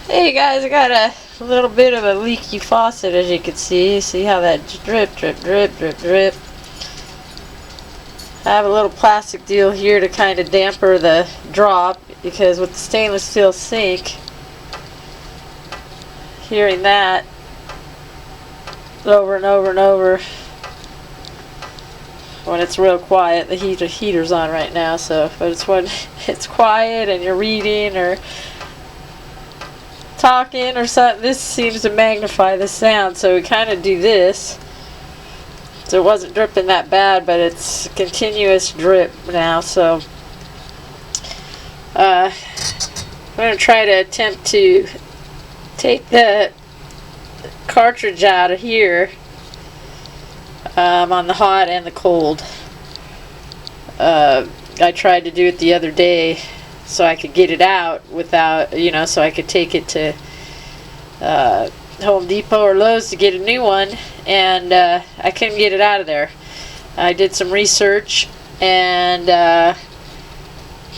Hey guys, I got a little bit of a leaky faucet, as you can see. See how that drip, drip, drip, drip, drip. I have a little plastic deal here to kind of damper the drop, because with the stainless steel sink, hearing that over and over and over when it's real quiet. The heater's on right now, so but it's when it's quiet and you're reading or talking or something, this seems to magnify the sound. So we kind of do this, so it wasn't dripping that bad, but it's continuous drip now. So I'm going to try to attempt to take the cartridge out of here on the hot and the cold. I tried to do it the other day so I could get it out without, so I could take it to Home Depot or Lowe's to get a new one, and I couldn't get it out of there. I did some research, and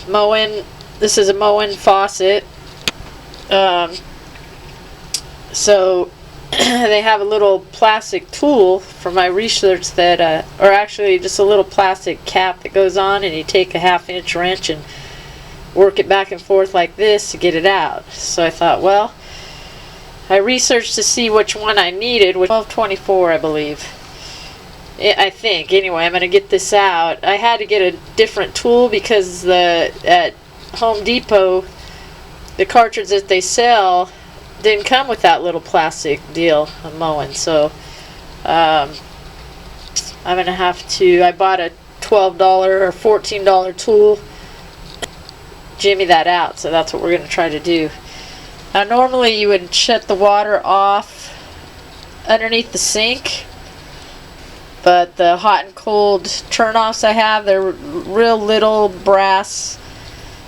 Moen, this is a Moen faucet, so they have a little plastic tool for my research that, or actually just a little plastic cap that goes on, and you take a 1/2-inch wrench and work it back and forth like this to get it out. So I thought, well, I researched to see which one I needed, which 1224 I believe. I think. Anyway, I'm going to get this out. I had to get a different tool because at Home Depot, the cartridge that they sell didn't come with that little plastic deal of Moen. So I'm going to have to, I bought a $12 or $14 tool, jimmy that out, so that's what we're going to try to do. Now normally you would shut the water off underneath the sink, but the hot and cold turn-offs I have, they're real little brass,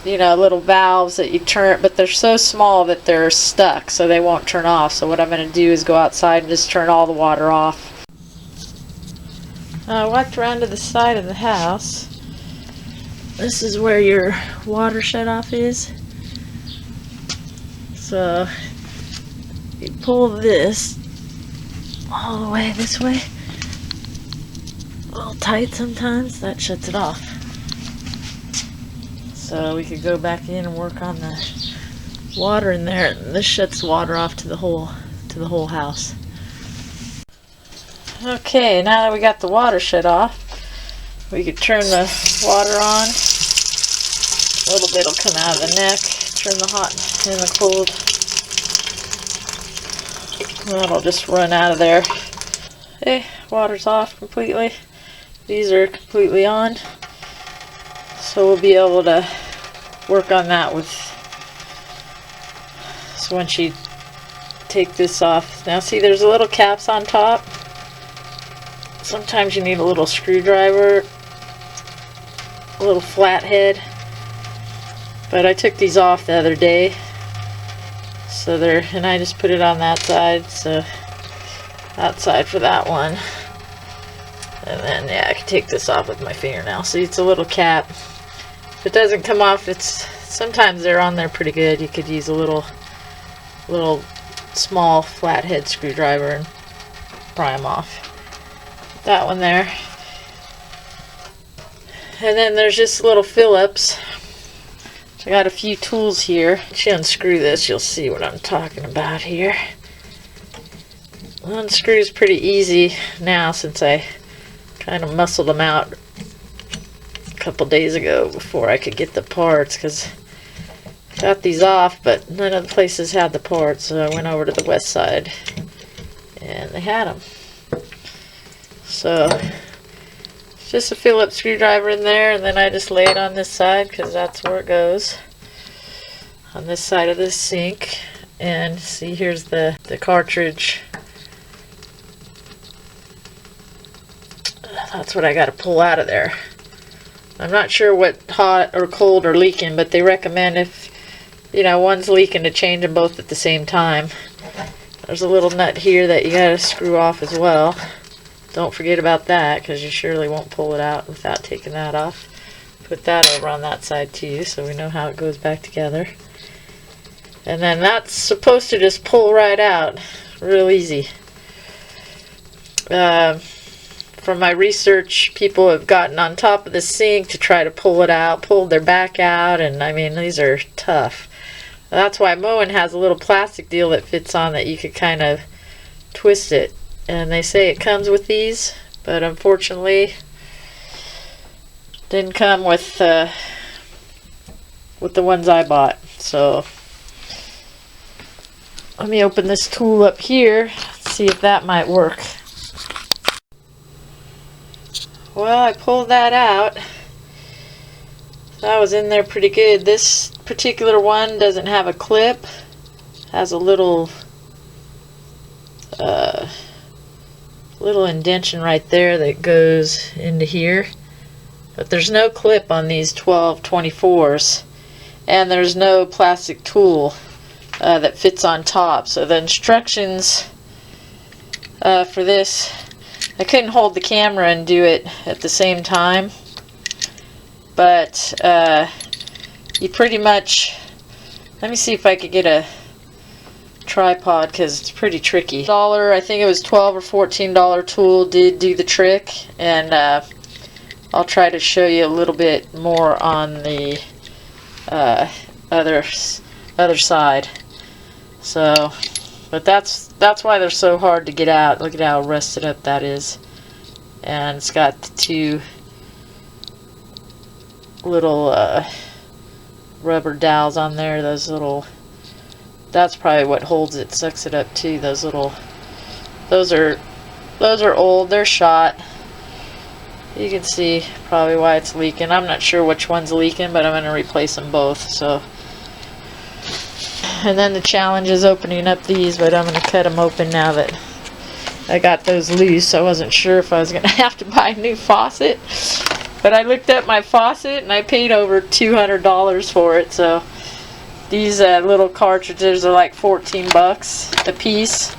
little valves that you turn, but they're so small that they're stuck, so they won't turn off. So what I'm going to do is go outside and just turn all the water off. I walked around to the side of the house. This is where your water shut-off is. So you pull this all the way this way. A little tight sometimes. That shuts it off. So we could go back in and work on the water in there. This shuts water off to the whole house. Okay, now that we got the water shut off, we could turn the water on. A little bit will come out of the neck. Turn the hot and the cold. That'll just run out of there. Okay, water's off completely. These are completely on. So we'll be able to work on that with. So once you take this off, now see there's a little caps on top. Sometimes you need a little screwdriver, a little flathead. But I took these off the other day, so and I just put it on that side, so outside for that one. And then yeah, I can take this off with my fingernail. See, it's a little cap. If it doesn't come off, sometimes they're on there pretty good. You could use a little small flathead screwdriver and pry them off. That one there. And then there's just little Phillips. I got a few tools here. Once you unscrew this, you'll see what I'm talking about here. Unscrews pretty easy now, since I kind of muscled them out a couple days ago before I could get the parts, because I got these off, but none of the places had the parts, so I went over to the west side and they had them. So just a Phillips screwdriver in there, and then I just lay it on this side because that's where it goes, on this side of the sink. And see, here's the cartridge. That's what I got to pull out of there. I'm not sure what hot or cold are leaking, but they recommend if one's leaking to change them both at the same time. There's a little nut here that you got to screw off as well. Don't forget about that, because you surely won't pull it out without taking that off. Put that over on that side too, so we know how it goes back together. And then that's supposed to just pull right out real easy. From my research, people have gotten on top of the sink to try to pull it out, pulled their back out, and I mean, these are tough. That's why Moen has a little plastic deal that fits on that you could kind of twist it. And they say it comes with these, but unfortunately didn't come with the ones I bought. So let me open this tool up here, see if that might work. Well, I pulled that out. That was in there pretty good. This particular one doesn't have a clip. Has a little indentation right there that goes into here. But there's no clip on these 1224s. And there's no plastic tool that fits on top. So the instructions for this, I couldn't hold the camera and do it at the same time, but you pretty much, let me see if I could get a tripod because it's pretty tricky. I think it was $12 or $14 tool did do the trick, and I'll try to show you a little bit more on the other side. So, but that's why they're so hard to get out. Look at how rusted up that is. And it's got the two little rubber dowels on there. Those little, that's probably what holds it, sucks it up too. Those little, those are old. They're shot. You can see probably why it's leaking. I'm not sure which one's leaking, but I'm going to replace them both. So. And then the challenge is opening up these, but I'm going to cut them open now that I got those loose. I wasn't sure if I was going to have to buy a new faucet, but I looked up my faucet and I paid over $200 for it. So these little cartridges are like 14 bucks a piece,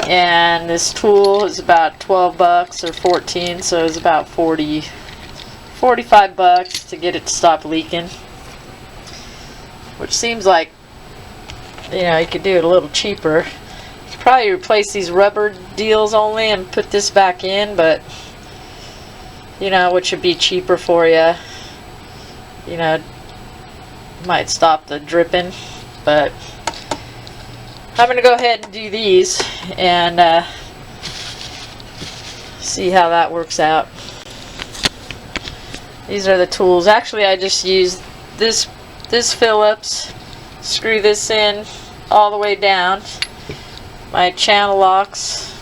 and this tool is about 12 bucks or 14, so it's about 45 bucks to get it to stop leaking, which seems like, you know, you could do it a little cheaper. You could probably replace these rubber deals only and put this back in, but you know, which would be cheaper for you. You know, might stop the dripping, but I'm gonna go ahead and do these and see how that works out. These are the tools. Actually, I just used this Phillips. Screw this in all the way down. My channel locks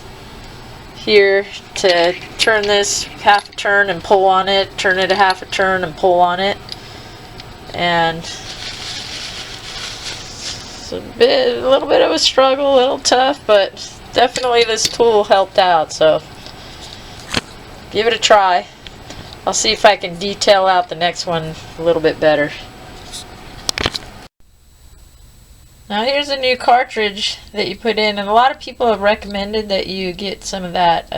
here to turn this half a turn and pull on it, turn it a half a turn and pull on it. And it's a little bit of a struggle, a little tough, but definitely this tool helped out, so give it a try. I'll see if I can detail out the next one a little bit better. Now here's a new cartridge that you put in, and a lot of people have recommended that you get some of that.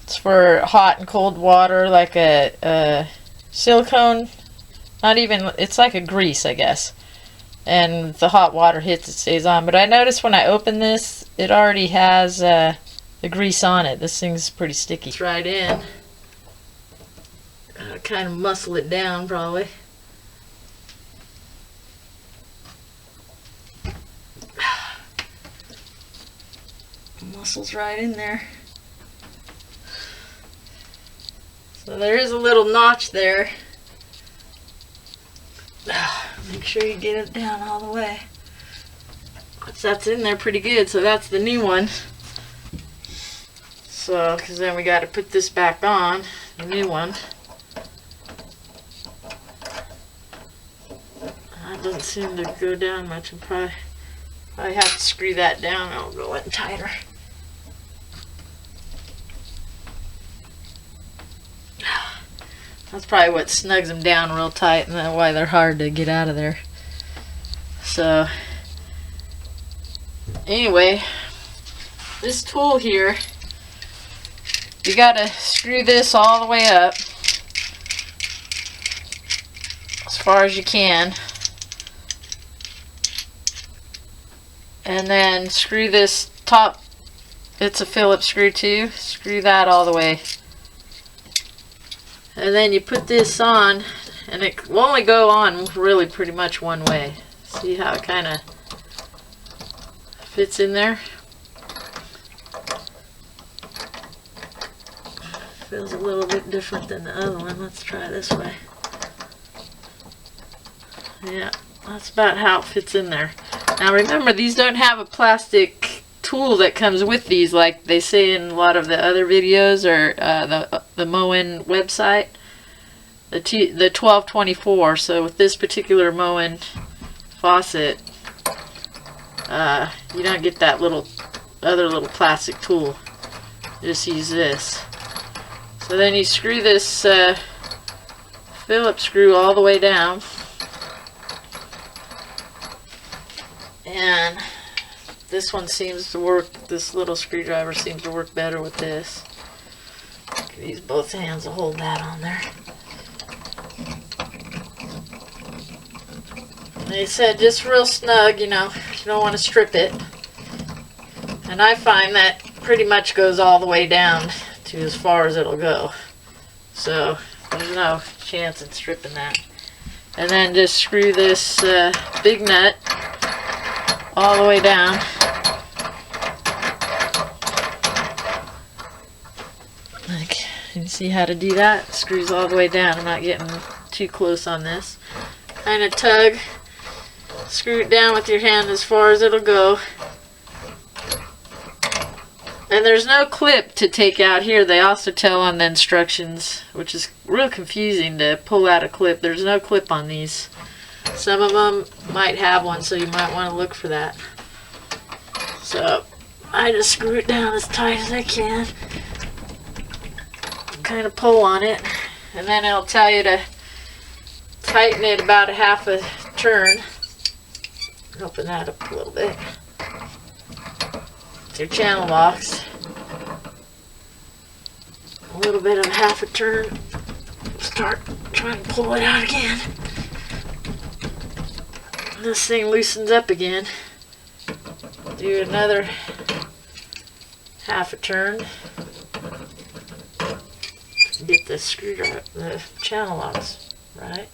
It's for hot and cold water, like a silicone, not even, it's like a grease, I guess. And if the hot water hits, it stays on. But I noticed when I open this, it already has the grease on it. This thing's pretty sticky. It's right in. Kind of muscle it down probably. Muscles right in there. So there is a little notch there. Make sure you get it down all the way. That's in there pretty good, so that's the new one. So, because then we got to put this back on, the new one. That doesn't seem to go down much. I have to screw that down. I'll go in tighter. That's probably what snugs them down real tight, and that's why they're hard to get out of there. So, anyway, this tool here, you gotta screw this all the way up as far as you can. And then screw this top, it's a Phillips screw too, screw that all the way. And then you put this on, and it will only go on really pretty much one way. See how it kind of fits in there? Feels a little bit different than the other one. Let's try this way. Yeah, that's about how it fits in there. Now remember, these don't have a plastic tool that comes with these like they say in a lot of the other videos or the Moen website. The 1224. So with this particular Moen faucet, you don't get that other little plastic tool. You just use this. So then you screw this Phillips screw all the way down. And this one seems to work, this little screwdriver seems to work better with this. I can use both hands to hold that on there. They said just real snug, you know, you don't want to strip it. And I find that pretty much goes all the way down to as far as it'll go. So there's no chance in stripping that. And then just screw this big nut all the way down. Like, you can see how to do that. It screws all the way down. I'm not getting too close on this. Kind of tug, screw it down with your hand as far as it'll go. And there's no clip to take out here. They also tell on the instructions, which is real confusing to pull out a clip. There's no clip on these. Some of them might have one, so you might want to look for that. So I just screw it down as tight as I can. Kind of pull on it, and then it'll tell you to tighten it about a half a turn. Open that up a little bit. With your channel locks. A little bit of half a turn. Start trying to pull it out again. This thing loosens up again. Do another half a turn. Get the screwdriver, the channel locks right.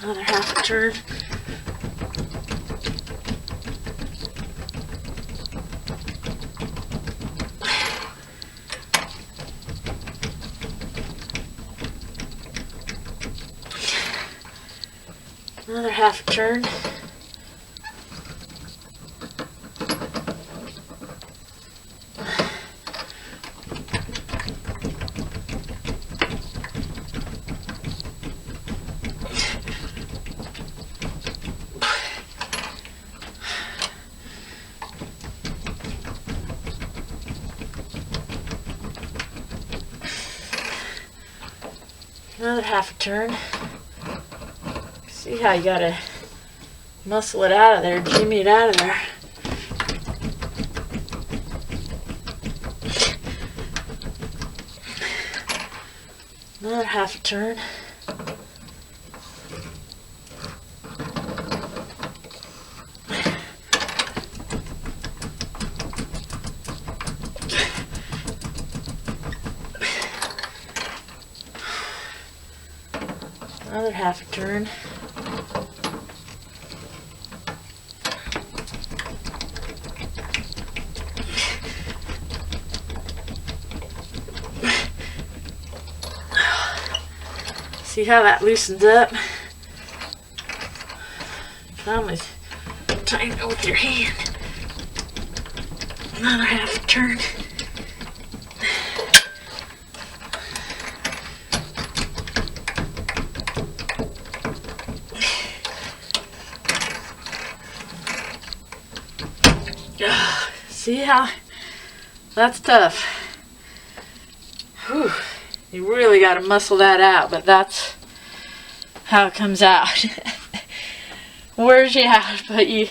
Another half a turn. Another half a turn. Another half a turn. See how you gotta muscle it out of there, jimmy it out of there. Another half a turn. Another half a turn. See how that loosens up? Probably tighten it with your hand. Another half a turn. See how that's tough. Whew. You really got to muscle that out, but that's how it comes out. Wears you out, but you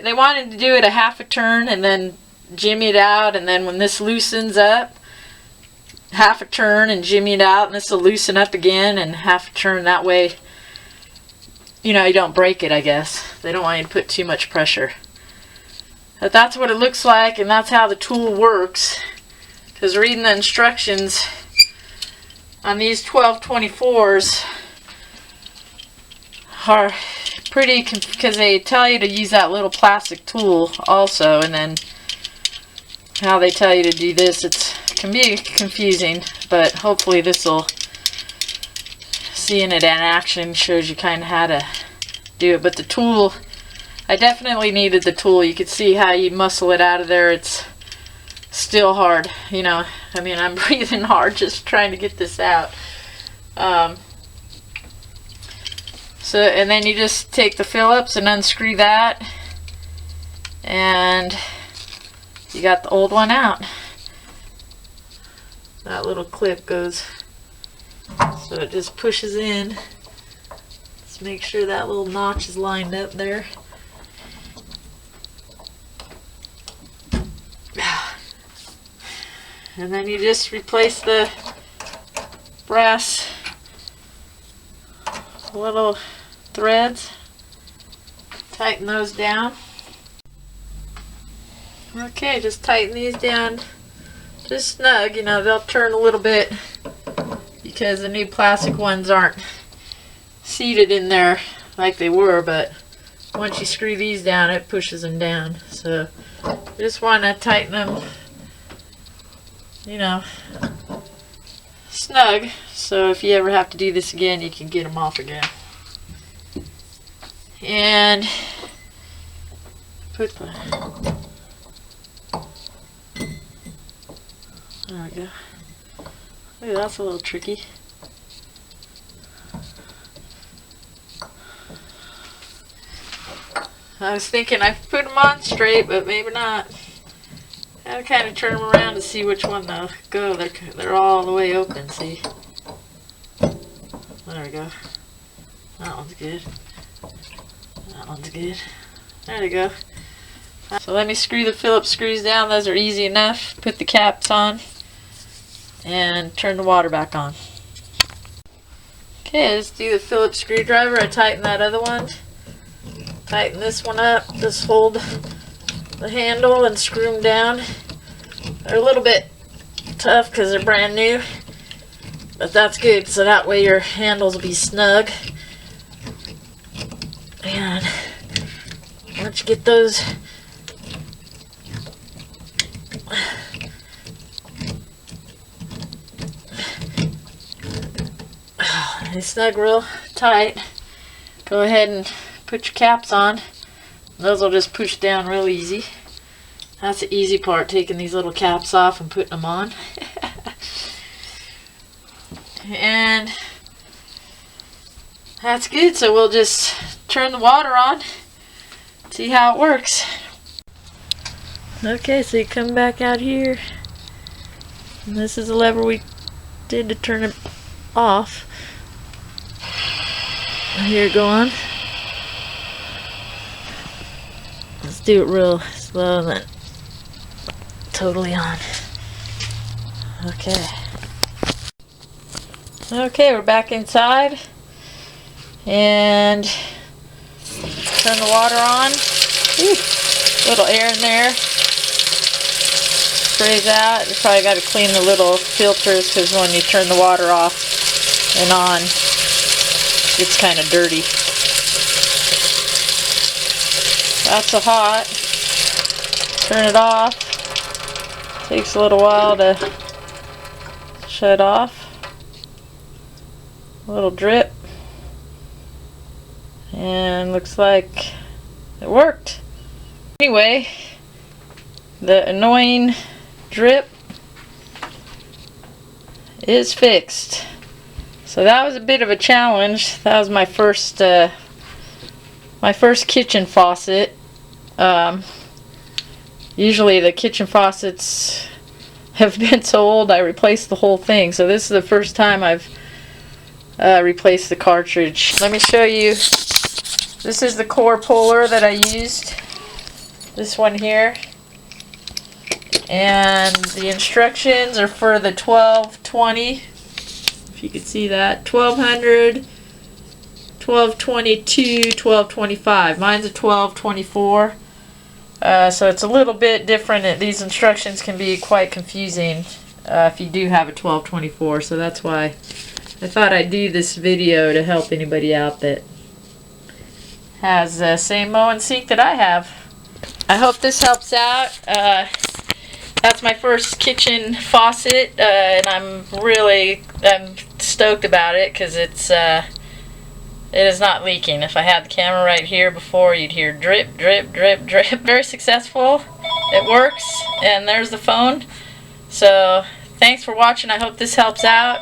they wanted to do it a half a turn and then jimmy it out, and then when this loosens up, half a turn and jimmy it out, and this will loosen up again and half a turn. That way, you know, you don't break it, I guess. They don't want you to put too much pressure. But that's what it looks like, and that's how the tool works. Because reading the instructions on these 1224s are pretty, because they tell you to use that little plastic tool also, and then how they tell you to do this, it can be confusing, but hopefully this will, seeing it in action, shows you kind of how to do it. But the tool, I definitely needed the tool. You could see how you muscle it out of there. It's still hard, you know. I mean, I'm breathing hard just trying to get this out. So, and then you just take the Phillips and unscrew that, and you got the old one out. That little clip goes, so it just pushes in. Let's make sure that little notch is lined up there. And then you just replace the brass little threads, tighten those down. Okay, just tighten these down just snug. You know, they'll turn a little bit because the new plastic ones aren't seated in there like they were, but once you screw these down, it pushes them down. So you just want to tighten them, you know, snug, so if you ever have to do this again, you can get them off again. And put the, there we go. Look, that's a little tricky. I was thinking I put them on straight, but maybe not. I kind of turn them around to see which one they'll go. They're all the way open, see? There we go. That one's good. That one's good. There we go. So let me screw the Phillips screws down. Those are easy enough. Put the caps on and turn the water back on. Okay, let's do the Phillips screwdriver. I tighten that other one. Tighten this one up. Just hold the handle and screw them down. They're a little bit tough because they're brand new, but that's good, so that way your handles will be snug. And once you get those they snug real tight, go ahead and put your caps on. Those will just push down real easy. That's the easy part, taking these little caps off and putting them on. And that's good, so we'll just turn the water on, see how it works. Okay, so you come back out here, and this is the lever we did to turn it off. Here, go on. Let's do it real slow and then totally on. Okay. Okay, we're back inside. And turn the water on. Ooh, little air in there. Sprays out. You probably got to clean the little filters because when you turn the water off and on, it's kind of dirty. That's so hot. Turn it off. Takes a little while to shut off. A little drip. And looks like it worked. Anyway, the annoying drip is fixed. So that was a bit of a challenge. That was my first kitchen faucet. Usually the kitchen faucets have been so old I replaced the whole thing. So this is the first time I've replaced the cartridge. Let me show you This is the core puller that I used. This one here. And the instructions are for the 1220. If you could see that. 1200, 1222, 1225. Mine's a 1224. So it's a little bit different. These instructions can be quite confusing if you do have a 1224. So that's why I thought I'd do this video to help anybody out that has the same Moen sink that I have. I hope this helps out. That's my first kitchen faucet, and I'm stoked about it because it is not leaking. If I had the camera right here before, you'd hear drip, drip, drip, drip. Very successful. It works, and there's the phone. So thanks for watching. I hope this helps out.